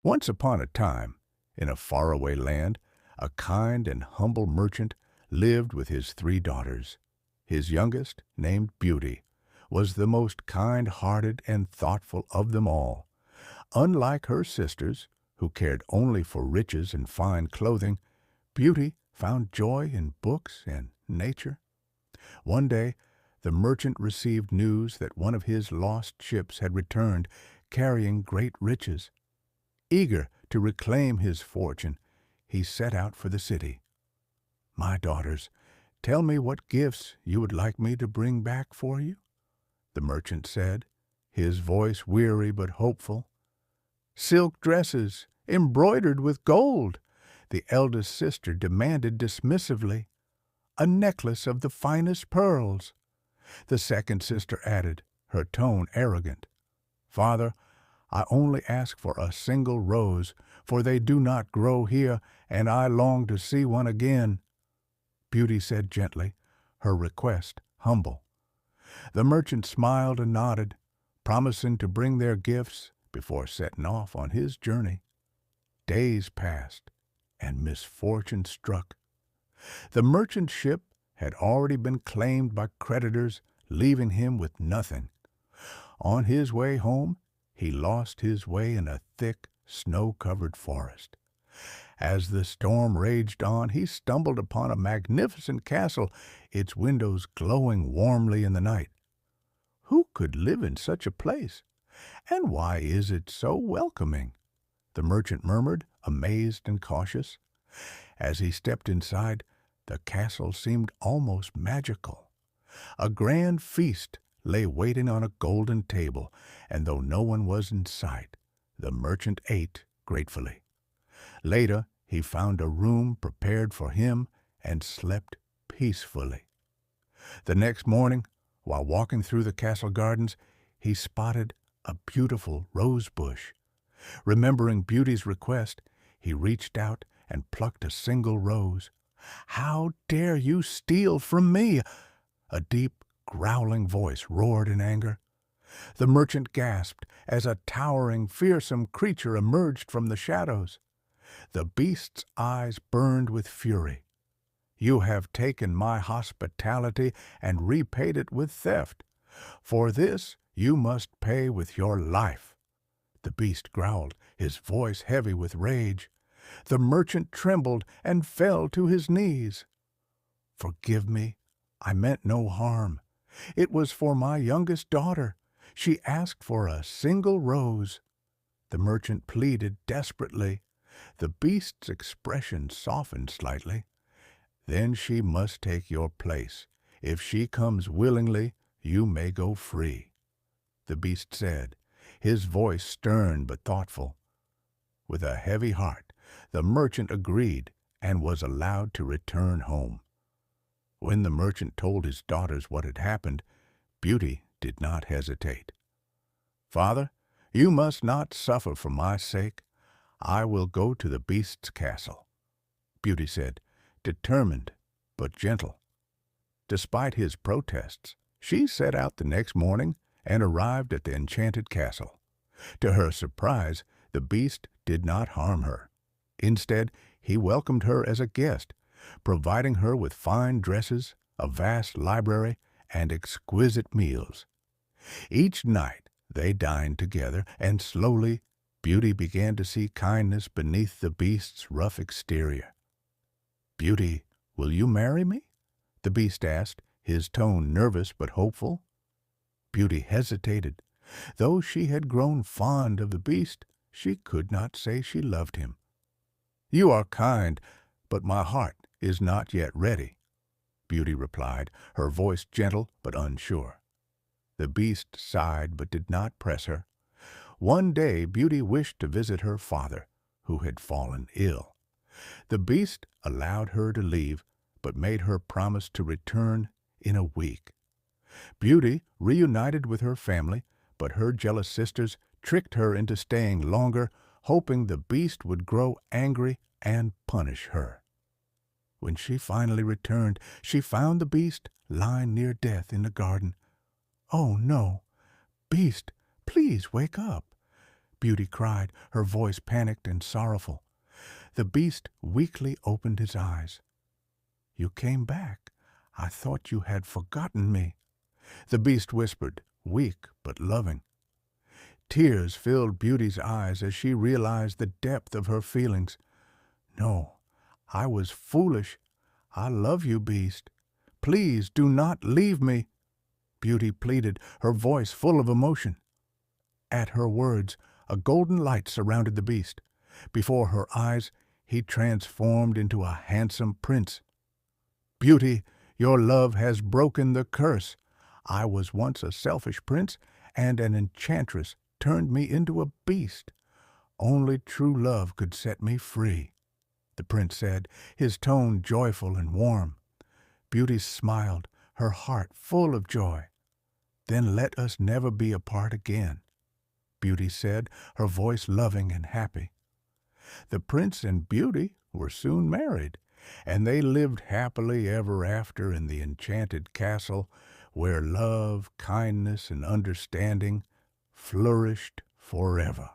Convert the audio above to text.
Once upon a time, in a faraway land, a kind and humble merchant lived with his 3 daughters. His youngest, named Beauty, was the most kind-hearted and thoughtful of them all. Unlike her sisters, who cared only for riches and fine clothing, Beauty found joy in books and nature. One day, the merchant received news that one of his lost ships had returned, carrying great riches. Eager to reclaim his fortune, he set out for the city. "My daughters, tell me what gifts you would like me to bring back for you," the merchant said, his voice weary but hopeful. "Silk dresses, embroidered with gold," the eldest sister demanded dismissively. "A necklace of the finest pearls," the second sister added, her tone arrogant. "Father, I only ask for a single rose, for they do not grow here, and I long to see one again," Beauty said gently, her request humble. The merchant smiled and nodded, promising to bring their gifts before setting off on his journey. Days passed, and misfortune struck. The merchant's ship had already been claimed by creditors, leaving him with nothing. On his way home, he lost his way in a thick, snow-covered forest. As the storm raged on, he stumbled upon a magnificent castle, its windows glowing warmly in the night. "Who could live in such a place? And why is it so welcoming?" the merchant murmured, amazed and cautious. As he stepped inside, the castle seemed almost magical. A grand feast lay waiting on a golden table, and though no one was in sight, the merchant ate gratefully. Later, he found a room prepared for him and slept peacefully. The next morning, while walking through the castle gardens, he spotted a beautiful rose bush. Remembering Beauty's request, he reached out and plucked a single rose. "How dare you steal from me?" a deep, growling voice roared in anger. The merchant gasped as a towering, fearsome creature emerged from the shadows. The beast's eyes burned with fury. "You have taken my hospitality and repaid it with theft. For this you must pay with your life," the beast growled, his voice heavy with rage. The merchant trembled and fell to his knees. "Forgive me. I meant no harm. It was for my youngest daughter. She asked for a single rose," the merchant pleaded desperately. The beast's expression softened slightly. "Then she must take your place. If she comes willingly, you may go free," the beast said, his voice stern but thoughtful. With a heavy heart, the merchant agreed and was allowed to return home. When the merchant told his daughters what had happened, Beauty did not hesitate. "Father, you must not suffer for my sake. I will go to the beast's castle," Beauty said, determined but gentle. Despite his protests, she set out the next morning and arrived at the enchanted castle. To her surprise, the beast did not harm her. Instead, he welcomed her as a guest, providing her with fine dresses, a vast library, and exquisite meals. Each night they dined together, and slowly Beauty began to see kindness beneath the beast's rough exterior. "Beauty, will you marry me?" the beast asked, his tone nervous but hopeful. Beauty hesitated. Though she had grown fond of the beast, she could not say she loved him. "You are kind, but my heart is not yet ready," Beauty replied, her voice gentle but unsure. The beast sighed but did not press her. One day Beauty wished to visit her father, who had fallen ill. The beast allowed her to leave, but made her promise to return in a week. Beauty reunited with her family, but her jealous sisters tricked her into staying longer, hoping the beast would grow angry and punish her. When she finally returned, she found the beast lying near death in the garden. "Oh, no! Beast, please wake up!" Beauty cried, her voice panicked and sorrowful. The beast weakly opened his eyes. "You came back. I thought you had forgotten me," the beast whispered, weak but loving. Tears filled Beauty's eyes as she realized the depth of her feelings. "No, I was foolish. I love you, beast. Please do not leave me," Beauty pleaded, her voice full of emotion. At her words, a golden light surrounded the beast. Before her eyes, he transformed into a handsome prince. "Beauty, your love has broken the curse. I was once a selfish prince, and an enchantress turned me into a beast. Only true love could set me free," the prince said, his tone joyful and warm. Beauty smiled, her heart full of joy. "Then let us never be apart again," Beauty said, her voice loving and happy. The prince and Beauty were soon married, and they lived happily ever after in the enchanted castle where love, kindness, and understanding flourished forever.